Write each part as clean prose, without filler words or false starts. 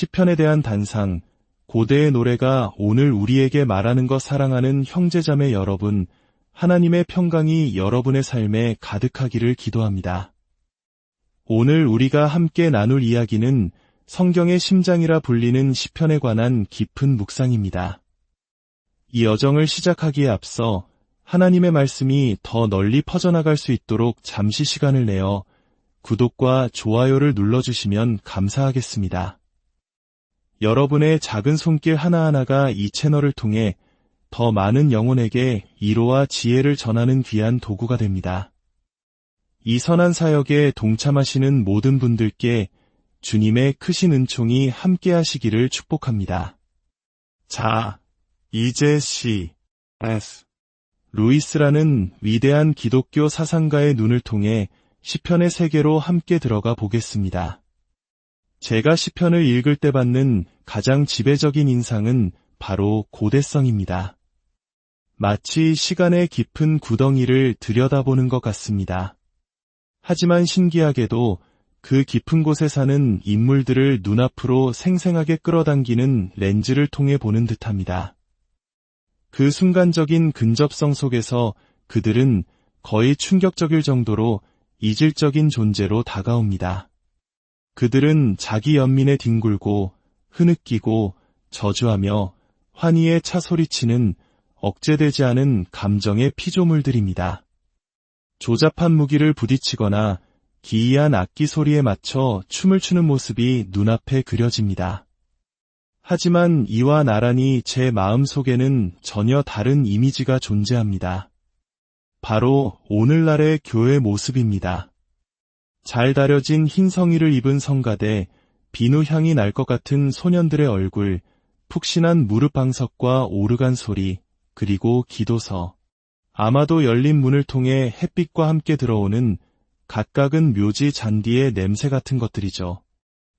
시편에 대한 단상, 고대의 노래가 오늘 우리에게 말하는 것 사랑하는 형제자매 여러분, 하나님의 평강이 여러분의 삶에 가득하기를 기도합니다. 오늘 우리가 함께 나눌 이야기는 성경의 심장이라 불리는 시편에 관한 깊은 묵상입니다. 이 여정을 시작하기에 앞서 하나님의 말씀이 더 널리 퍼져나갈 수 있도록 잠시 시간을 내어 구독과 좋아요를 눌러주시면 감사하겠습니다. 여러분의 작은 손길 하나하나가 이 채널을 통해 더 많은 영혼에게 위로와 지혜를 전하는 귀한 도구가 됩니다. 이 선한 사역에 동참하시는 모든 분들께 주님의 크신 은총이 함께 하시기를 축복합니다. 자, 이제 C.S. 루이스라는 위대한 기독교 사상가의 눈을 통해 시편의 세계로 함께 들어가 보겠습니다. 제가 시편을 읽을 때 받는 가장 지배적인 인상은 바로 고대성입니다. 마치 시간의 깊은 구덩이를 들여다보는 것 같습니다. 하지만 신기하게도 그 깊은 곳에 사는 인물들을 눈앞으로 생생하게 끌어당기는 렌즈를 통해 보는 듯합니다. 그 순간적인 근접성 속에서 그들은 거의 충격적일 정도로 이질적인 존재로 다가옵니다. 그들은 자기 연민에 뒹굴고 흐느끼고 저주하며 환희에 차 소리치는 억제되지 않은 감정의 피조물들입니다. 조잡한 무기를 부딪히거나 기이한 악기 소리에 맞춰 춤을 추는 모습이 눈앞에 그려집니다. 하지만 이와 나란히 제 마음 속에는 전혀 다른 이미지가 존재합니다. 바로 오늘날의 교회 모습입니다. 잘 다려진 흰 성의를 입은 성가대, 비누 향이 날 것 같은 소년들의 얼굴, 푹신한 무릎 방석과 오르간 소리, 그리고 기도서. 아마도 열린 문을 통해 햇빛과 함께 들어오는 각각은 묘지 잔디의 냄새 같은 것들이죠.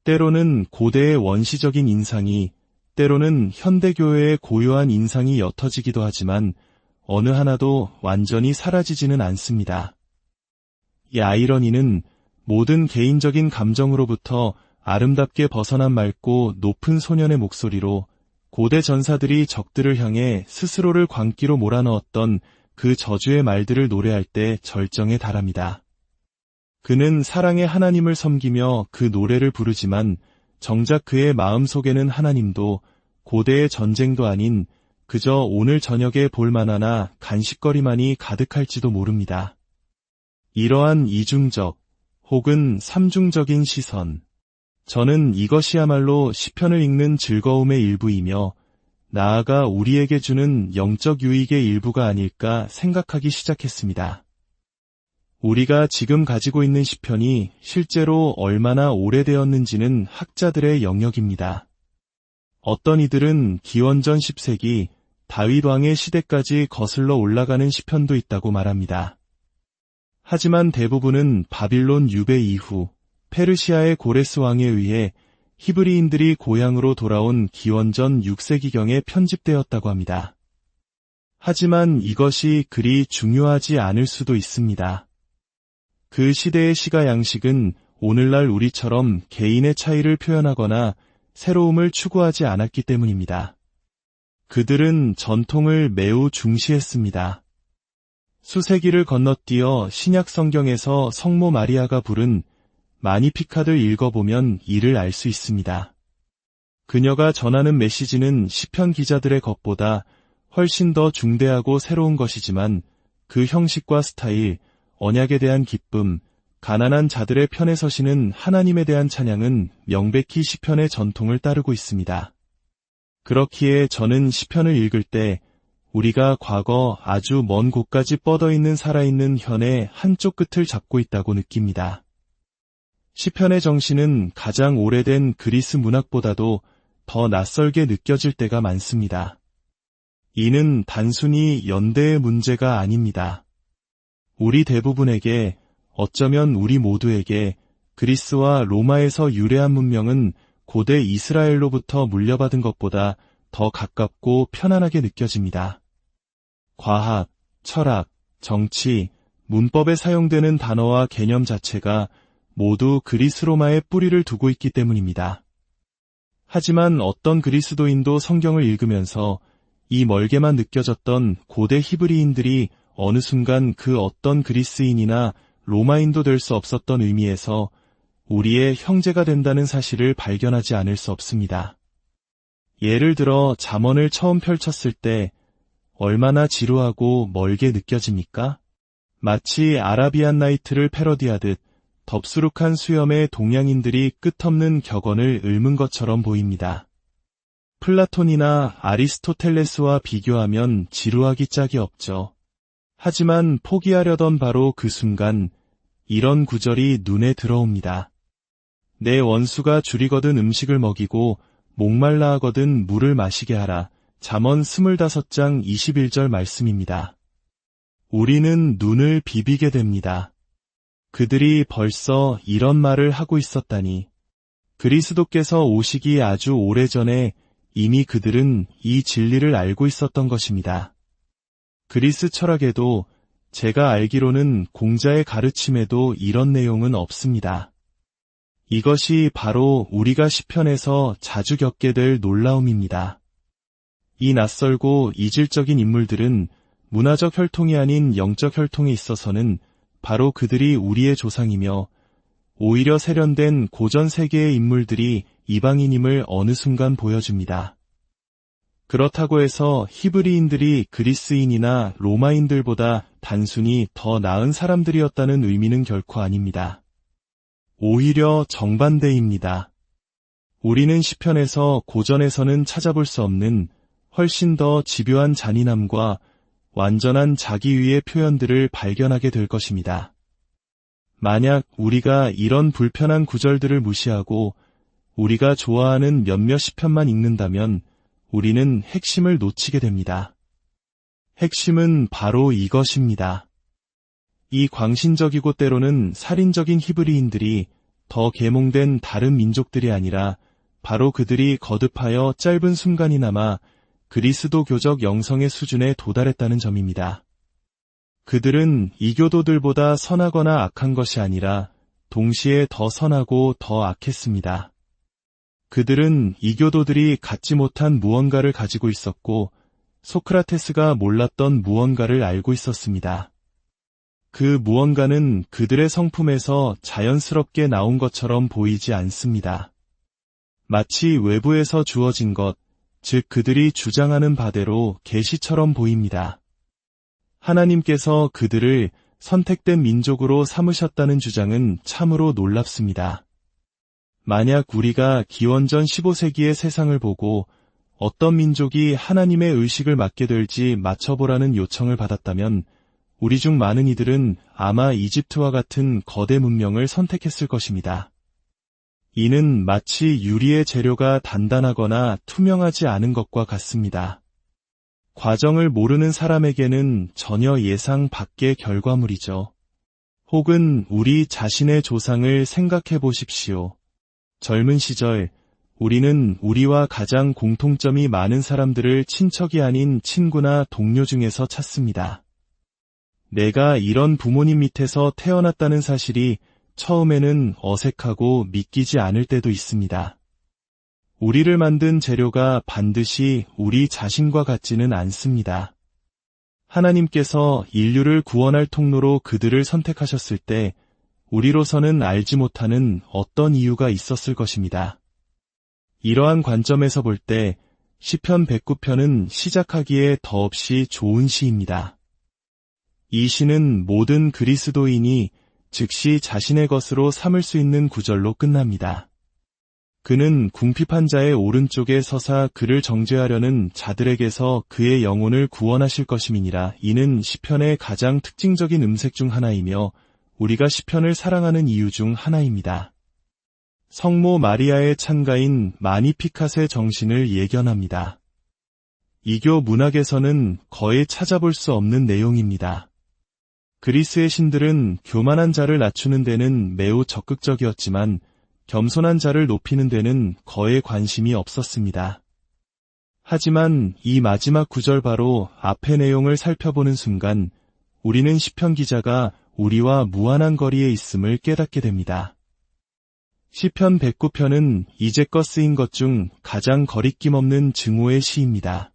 때로는 고대의 원시적인 인상이, 때로는 현대교회의 고요한 인상이 옅어지기도 하지만 어느 하나도 완전히 사라지지는 않습니다. 이 아이러니는 모든 개인적인 감정으로부터 아름답게 벗어난 맑고 높은 소년의 목소리로 고대 전사들이 적들을 향해 스스로를 광기로 몰아넣었던 그 저주의 말들을 노래할 때 절정에 달합니다. 그는 사랑의 하나님을 섬기며 그 노래를 부르지만 정작 그의 마음속에는 하나님도 고대의 전쟁도 아닌 그저 오늘 저녁에 볼만하나 간식거리만이 가득할지도 모릅니다. 이러한 이중적 혹은 삼중적인 시선, 저는 이것이야말로 시편을 읽는 즐거움의 일부이며 나아가 우리에게 주는 영적 유익의 일부가 아닐까 생각하기 시작했습니다. 우리가 지금 가지고 있는 시편이 실제로 얼마나 오래되었는지는 학자들의 영역입니다. 어떤 이들은 기원전 10세기 다윗 왕의 시대까지 거슬러 올라가는 시편도 있다고 말합니다. 하지만 대부분은 바빌론 유배 이후 페르시아의 고레스 왕에 의해 히브리인들이 고향으로 돌아온 기원전 6세기경에 편집되었다고 합니다. 하지만 이것이 그리 중요하지 않을 수도 있습니다. 그 시대의 시가 양식은 오늘날 우리처럼 개인의 차이를 표현하거나 새로움을 추구하지 않았기 때문입니다. 그들은 전통을 매우 중시했습니다. 수세기를 건너뛰어 신약 성경에서 성모 마리아가 부른 마니피카를 읽어보면 이를 알 수 있습니다. 그녀가 전하는 메시지는 시편 기자들의 것보다 훨씬 더 중대하고 새로운 것이지만 그 형식과 스타일, 언약에 대한 기쁨, 가난한 자들의 편에 서시는 하나님에 대한 찬양은 명백히 시편의 전통을 따르고 있습니다. 그렇기에 저는 시편을 읽을 때 우리가 과거 아주 먼 곳까지 뻗어있는 살아있는 현의 한쪽 끝을 잡고 있다고 느낍니다. 시편의 정신은 가장 오래된 그리스 문학보다도 더 낯설게 느껴질 때가 많습니다. 이는 단순히 연대의 문제가 아닙니다. 우리 대부분에게, 어쩌면 우리 모두에게 그리스와 로마에서 유래한 문명은 고대 이스라엘로부터 물려받은 것보다 더 가깝고 편안하게 느껴집니다. 과학, 철학, 정치, 문법에 사용되는 단어와 개념 자체가 모두 그리스 로마에 뿌리를 두고 있기 때문입니다. 하지만 어떤 그리스도인도 성경을 읽으면서 이 멀게만 느껴졌던 고대 히브리인들이 어느 순간 그 어떤 그리스인이나 로마인도 될 수 없었던 의미에서 우리의 형제가 된다는 사실을 발견하지 않을 수 없습니다. 예를 들어 잠언을 처음 펼쳤을 때 얼마나 지루하고 멀게 느껴집니까? 마치 아라비안 나이트를 패러디하듯 덥수룩한 수염의 동양인들이 끝없는 격언을 읊은 것처럼 보입니다. 플라톤이나 아리스토텔레스와 비교하면 지루하기 짝이 없죠. 하지만 포기하려던 바로 그 순간 이런 구절이 눈에 들어옵니다. 내 원수가 줄이거든 음식을 먹이고 목말라 하거든 물을 마시게 하라. 잠언 25장 21절 말씀입니다. 우리는 눈을 비비게 됩니다. 그들이 벌써 이런 말을 하고 있었다니. 그리스도께서 오시기 아주 오래전에 이미 그들은 이 진리를 알고 있었던 것입니다. 그리스 철학에도 제가 알기로는 공자의 가르침에도 이런 내용은 없습니다. 이것이 바로 우리가 시편에서 자주 겪게 될 놀라움입니다. 이 낯설고 이질적인 인물들은 문화적 혈통이 아닌 영적 혈통에 있어서는 바로 그들이 우리의 조상이며 오히려 세련된 고전 세계의 인물들이 이방인임을 어느 순간 보여줍니다. 그렇다고 해서 히브리인들이 그리스인이나 로마인들보다 단순히 더 나은 사람들이었다는 의미는 결코 아닙니다. 오히려 정반대입니다. 우리는 시편에서 고전에서는 찾아볼 수 없는 훨씬 더 집요한 잔인함과 완전한 자기위의 표현들을 발견하게 될 것입니다. 만약 우리가 이런 불편한 구절들을 무시하고 우리가 좋아하는 몇몇 시편만 읽는다면 우리는 핵심을 놓치게 됩니다. 핵심은 바로 이것입니다. 이 광신적이고 때로는 살인적인 히브리인들이 더 계몽된 다른 민족들이 아니라 바로 그들이 거듭하여 짧은 순간이나마 그리스도교적 영성의 수준에 도달했다는 점입니다. 그들은 이교도들보다 선하거나 악한 것이 아니라 동시에 더 선하고 더 악했습니다. 그들은 이교도들이 갖지 못한 무언가를 가지고 있었고 소크라테스가 몰랐던 무언가를 알고 있었습니다. 그 무언가는 그들의 성품에서 자연스럽게 나온 것처럼 보이지 않습니다. 마치 외부에서 주어진 것, 즉 그들이 주장하는 바대로 계시처럼 보입니다. 하나님께서 그들을 선택된 민족으로 삼으셨다는 주장은 참으로 놀랍습니다. 만약 우리가 기원전 15세기의 세상을 보고 어떤 민족이 하나님의 의식을 맡게 될지 맞춰보라는 요청을 받았다면 우리 중 많은 이들은 아마 이집트와 같은 거대 문명을 선택했을 것입니다. 이는 마치 유리의 재료가 단단하거나 투명하지 않은 것과 같습니다. 과정을 모르는 사람에게는 전혀 예상 밖의 결과물이죠. 혹은 우리 자신의 조상을 생각해 보십시오. 젊은 시절 우리는 우리와 가장 공통점이 많은 사람들을 친척이 아닌 친구나 동료 중에서 찾습니다. 내가 이런 부모님 밑에서 태어났다는 사실이 처음에는 어색하고 믿기지 않을 때도 있습니다. 우리를 만든 재료가 반드시 우리 자신과 같지는 않습니다. 하나님께서 인류를 구원할 통로로 그들을 선택하셨을 때 우리로서는 알지 못하는 어떤 이유가 있었을 것입니다. 이러한 관점에서 볼 때 시편 109편은 시작하기에 더없이 좋은 시입니다. 이 시는 모든 그리스도인이 즉시 자신의 것으로 삼을 수 있는 구절로 끝납니다. 그는 궁핍한 자의 오른쪽에 서사 그를 정죄하려는 자들에게서 그의 영혼을 구원하실 것임이니라. 이는 시편의 가장 특징적인 음색 중 하나이며 우리가 시편을 사랑하는 이유 중 하나입니다. 성모 마리아의 찬가인 마니피캇의 정신을 예견합니다. 이교 문학에서는 거의 찾아볼 수 없는 내용입니다. 그리스의 신들은 교만한 자를 낮추는 데는 매우 적극적이었지만 겸손한 자를 높이는 데는 거의 관심이 없었습니다. 하지만 이 마지막 구절 바로 앞의 내용을 살펴보는 순간 우리는 시편 기자가 우리와 무한한 거리에 있음을 깨닫게 됩니다. 시편 109편은 이제껏 쓰인 것 중 가장 거리낌 없는 증오의 시입니다.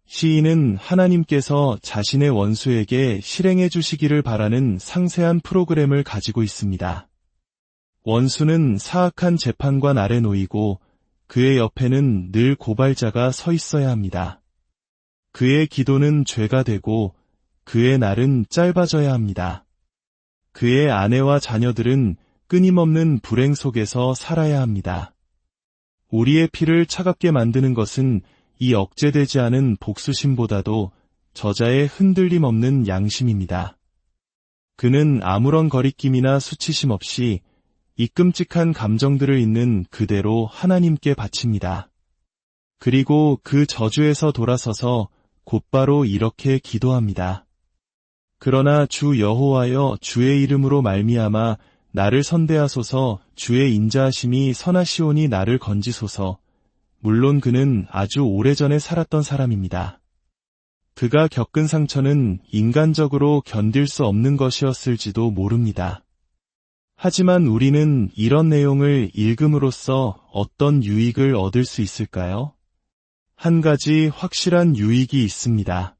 시인은 하나님께서 자신의 원수에게 실행해 주시기를 바라는 상세한 프로그램을 가지고 있습니다. 원수는 사악한 재판관 아래 놓이고 그의 옆에는 늘 고발자가 서 있어야 합니다. 그의 기도는 죄가 되고 그의 날은 짧아져야 합니다. 그의 아내와 자녀들은 끊임없는 불행 속에서 살아야 합니다. 우리의 피를 차갑게 만드는 것은 이 억제되지 않은 복수심보다도 저자의 흔들림 없는 양심입니다. 그는 아무런 거리낌이나 수치심 없이 이 끔찍한 감정들을 있는 그대로 하나님께 바칩니다. 그리고 그 저주에서 돌아서서 곧바로 이렇게 기도합니다. 그러나 주 여호와여, 주의 이름으로 말미암아 나를 선대하소서. 주의 인자하심이 선하시오니 나를 건지소서. 물론 그는 아주 오래전에 살았던 사람입니다. 그가 겪은 상처는 인간적으로 견딜 수 없는 것이었을지도 모릅니다. 하지만 우리는 이런 내용을 읽음으로써 어떤 유익을 얻을 수 있을까요? 한 가지 확실한 유익이 있습니다.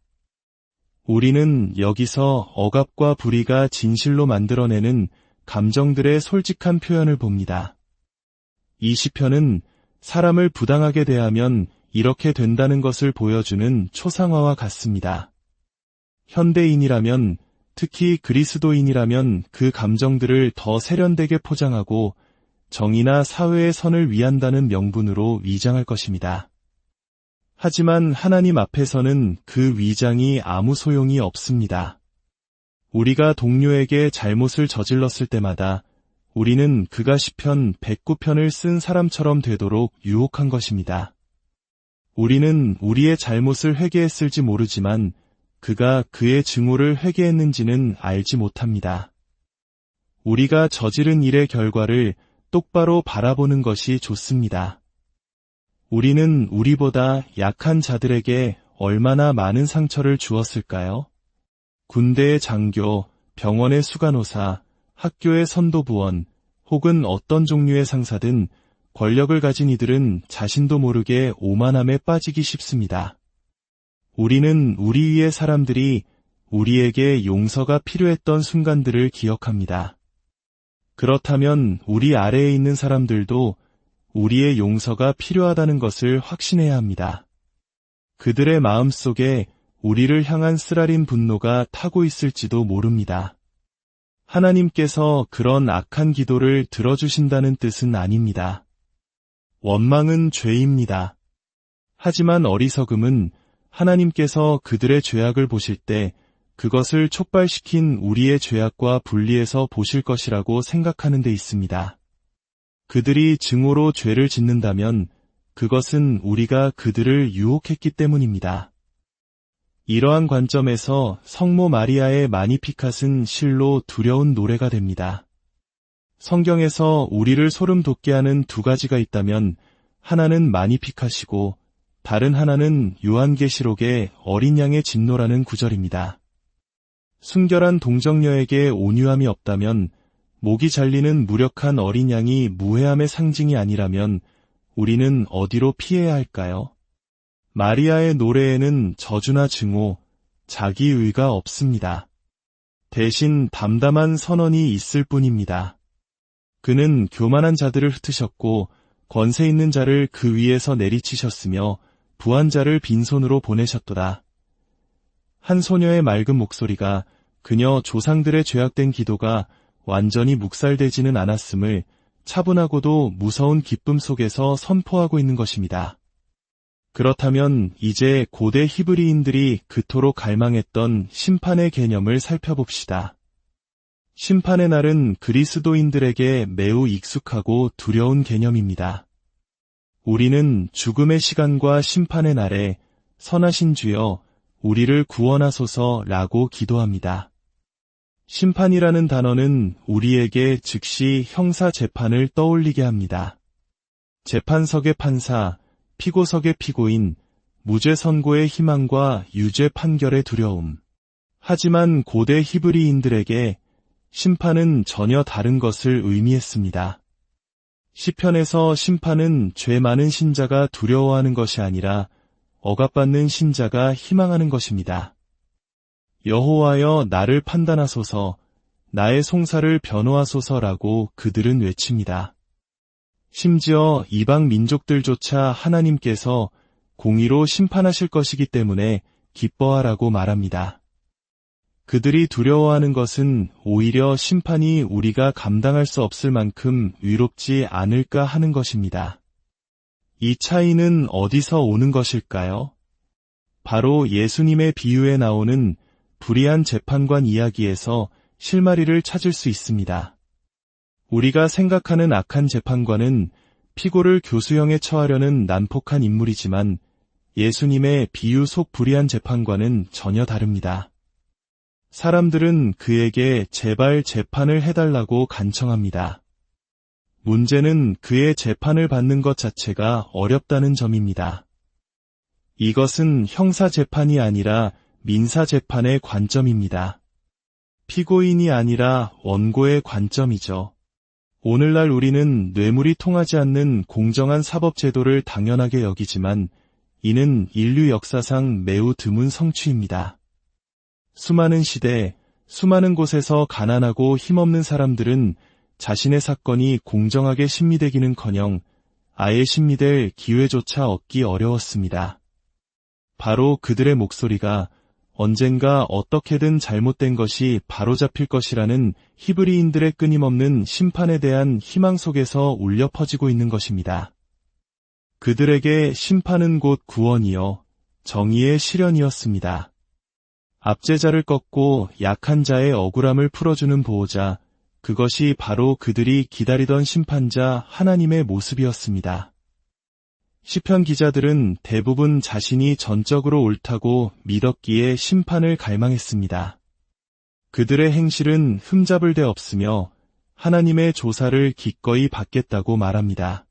우리는 여기서 억압과 불의가 진실로 만들어내는 감정들의 솔직한 표현을 봅니다. 이 시편은 사람을 부당하게 대하면 이렇게 된다는 것을 보여주는 초상화와 같습니다. 현대인이라면, 특히 그리스도인이라면 그 감정들을 더 세련되게 포장하고 정의나 사회의 선을 위한다는 명분으로 위장할 것입니다. 하지만 하나님 앞에서는 그 위장이 아무 소용이 없습니다. 우리가 동료에게 잘못을 저질렀을 때마다 우리는 그가 시편 109편을 쓴 사람처럼 되도록 유혹한 것입니다. 우리는 우리의 잘못을 회개했을지 모르지만 그가 그의 증오를 회개했는지는 알지 못합니다. 우리가 저지른 일의 결과를 똑바로 바라보는 것이 좋습니다. 우리는 우리보다 약한 자들에게 얼마나 많은 상처를 주었을까요? 군대의 장교, 병원의 수간호사, 학교의 선도부원, 혹은 어떤 종류의 상사든 권력을 가진 이들은 자신도 모르게 오만함에 빠지기 쉽습니다. 우리는 우리 위의 사람들이 우리에게 용서가 필요했던 순간들을 기억합니다. 그렇다면 우리 아래에 있는 사람들도 우리의 용서가 필요하다는 것을 확신해야 합니다. 그들의 마음속에 우리를 향한 쓰라린 분노가 타고 있을지도 모릅니다. 하나님께서 그런 악한 기도를 들어주신다는 뜻은 아닙니다. 원망은 죄입니다. 하지만 어리석음은 하나님께서 그들의 죄악을 보실 때 그것을 촉발시킨 우리의 죄악과 분리해서 보실 것이라고 생각하는 데 있습니다. 그들이 증오로 죄를 짓는다면 그것은 우리가 그들을 유혹했기 때문입니다. 이러한 관점에서 성모 마리아의 마니피캇은 실로 두려운 노래가 됩니다. 성경에서 우리를 소름 돋게 하는 두 가지가 있다면 하나는 마니피캇이고 다른 하나는 요한계시록의 어린 양의 진노라는 구절입니다. 순결한 동정녀에게 온유함이 없다면, 목이 잘리는 무력한 어린 양이 무해함의 상징이 아니라면 우리는 어디로 피해야 할까요? 마리아의 노래에는 저주나 증오, 자기의가 없습니다. 대신 담담한 선언이 있을 뿐입니다. 그는 교만한 자들을 흩으셨고 권세 있는 자를 그 위에서 내리치셨으며 부한 자를 빈손으로 보내셨도다. 한 소녀의 맑은 목소리가 그녀 조상들의 죄악된 기도가 완전히 묵살되지는 않았음을 차분하고도 무서운 기쁨 속에서 선포하고 있는 것입니다. 그렇다면 이제 고대 히브리인들이 그토록 갈망했던 심판의 개념을 살펴봅시다. 심판의 날은 그리스도인들에게 매우 익숙하고 두려운 개념입니다. 우리는 죽음의 시간과 심판의 날에 선하신 주여 우리를 구원하소서라고 기도합니다. 심판이라는 단어는 우리에게 즉시 형사 재판을 떠올리게 합니다. 재판석의 판사, 피고석의 피고인, 무죄 선고의 희망과 유죄 판결의 두려움. 하지만 고대 히브리인들에게 심판은 전혀 다른 것을 의미했습니다. 시편에서 심판은 죄 많은 신자가 두려워하는 것이 아니라 억압받는 신자가 희망하는 것입니다. 여호와여 나를 판단하소서, 나의 송사를 변호하소서라고 그들은 외칩니다. 심지어 이방 민족들조차 하나님께서 공의로 심판하실 것이기 때문에 기뻐하라고 말합니다. 그들이 두려워하는 것은 오히려 심판이 우리가 감당할 수 없을 만큼 위롭지 않을까 하는 것입니다. 이 차이는 어디서 오는 것일까요? 바로 예수님의 비유에 나오는 불의한 재판관 이야기에서 실마리를 찾을 수 있습니다. 우리가 생각하는 악한 재판관은 피고를 교수형에 처하려는 난폭한 인물이지만 예수님의 비유 속 불의한 재판관은 전혀 다릅니다. 사람들은 그에게 제발 재판을 해달라고 간청합니다. 문제는 그의 재판을 받는 것 자체가 어렵다는 점입니다. 이것은 형사재판이 아니라 민사재판의 관점입니다. 피고인이 아니라 원고의 관점이죠. 오늘날 우리는 뇌물이 통하지 않는 공정한 사법제도를 당연하게 여기지만 이는 인류 역사상 매우 드문 성취입니다. 수많은 시대, 수많은 곳에서 가난하고 힘없는 사람들은 자신의 사건이 공정하게 심리되기는커녕 아예 심리될 기회조차 얻기 어려웠습니다. 바로 그들의 목소리가 언젠가 어떻게든 잘못된 것이 바로잡힐 것이라는 히브리인들의 끊임없는 심판에 대한 희망 속에서 울려 퍼지고 있는 것입니다. 그들에게 심판은 곧 구원이요, 정의의 실현이었습니다. 압제자를 꺾고 약한 자의 억울함을 풀어주는 보호자, 그것이 바로 그들이 기다리던 심판자 하나님의 모습이었습니다. 시편 기자들은 대부분 자신이 전적으로 옳다고 믿었기에 심판을 갈망했습니다. 그들의 행실은 흠잡을 데 없으며 하나님의 조사를 기꺼이 받겠다고 말합니다.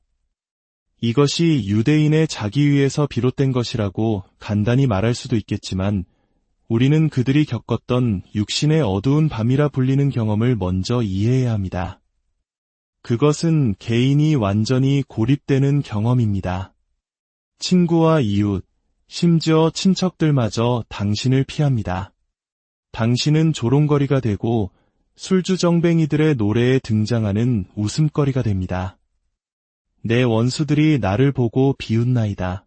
이것이 유대인의 자기위에서 비롯된 것이라고 간단히 말할 수도 있겠지만 우리는 그들이 겪었던 육신의 어두운 밤이라 불리는 경험을 먼저 이해해야 합니다. 그것은 개인이 완전히 고립되는 경험입니다. 친구와 이웃, 심지어 친척들마저 당신을 피합니다. 당신은 조롱거리가 되고 술주정뱅이들의 노래에 등장하는 웃음거리가 됩니다. 내 원수들이 나를 보고 비웃나이다.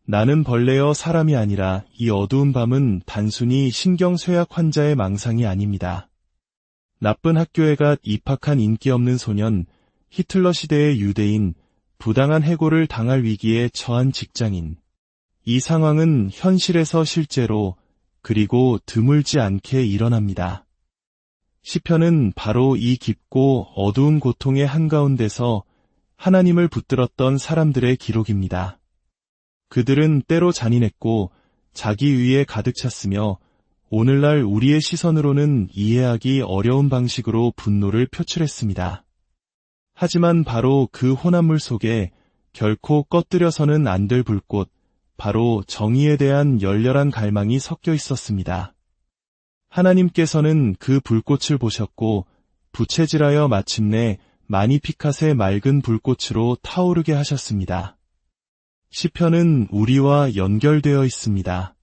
나는 벌레여 사람이 아니라 이 어두운 밤은 단순히 신경쇠약 환자의 망상이 아닙니다. 나쁜 학교에 가 입학한 인기 없는 소년, 히틀러 시대의 유대인, 부당한 해고를 당할 위기에 처한 직장인. 이 상황은 현실에서 실제로 그리고 드물지 않게 일어납니다. 시편은 바로 이 깊고 어두운 고통의 한가운데서 하나님을 붙들었던 사람들의 기록입니다. 그들은 때로 잔인했고 자기 위에 가득 찼으며 오늘날 우리의 시선으로는 이해하기 어려운 방식으로 분노를 표출했습니다. 하지만 바로 그 혼합물 속에 결코 꺼뜨려서는 안 될 불꽃, 바로 정의에 대한 열렬한 갈망이 섞여 있었습니다. 하나님께서는 그 불꽃을 보셨고 부채질하여 마침내 마니피캇의 맑은 불꽃으로 타오르게 하셨습니다. 시편은 우리와 연결되어 있습니다.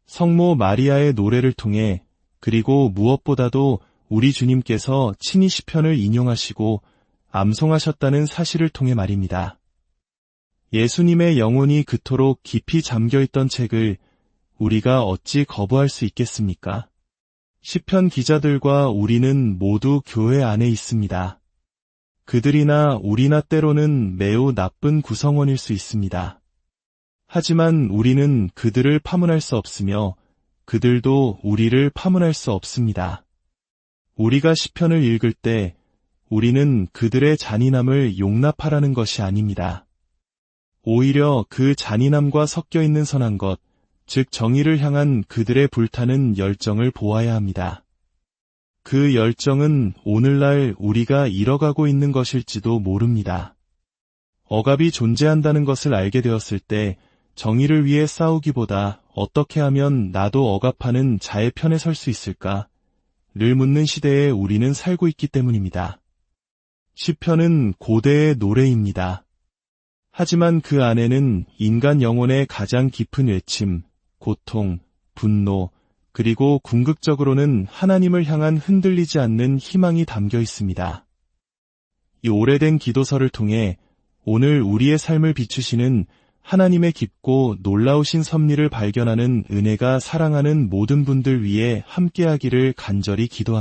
성모 마리아의 노래를 통해 그리고 무엇보다도 우리 주님께서 친히 시편을 인용하시고 암송하셨다는 사실을 통해 말입니다. 예수님의 영혼이 그토록 깊이 잠겨있던 책을 우리가 어찌 거부할 수 있겠습니까? 시편 기자들과 우리는 모두 교회 안에 있습니다. 그들이나 우리나 때로는 매우 나쁜 구성원일 수 있습니다. 하지만 우리는 그들을 파문할 수 없으며 그들도 우리를 파문할 수 없습니다. 우리가 시편을 읽을 때 우리는 그들의 잔인함을 용납하라는 것이 아닙니다. 오히려 그 잔인함과 섞여 있는 선한 것, 즉 정의를 향한 그들의 불타는 열정을 보아야 합니다. 그 열정은 오늘날 우리가 잃어가고 있는 것일지도 모릅니다. 억압이 존재한다는 것을 알게 되었을 때 정의를 위해 싸우기보다 어떻게 하면 나도 억압하는 자의 편에 설 수 있을까? 를 묻는 시대에 우리는 살고 있기 때문입니다. 시편은 고대의 노래입니다. 하지만 그 안에는 인간 영혼의 가장 깊은 외침, 고통, 분노, 그리고 궁극적으로는 하나님을 향한 흔들리지 않는 희망이 담겨 있습니다. 이 오래된 기도서를 통해 오늘 우리의 삶을 비추시는 하나님의 깊고 놀라우신 섭리를 발견하는 은혜가 사랑하는 모든 분들 위해 함께하기를 간절히 기도합니다.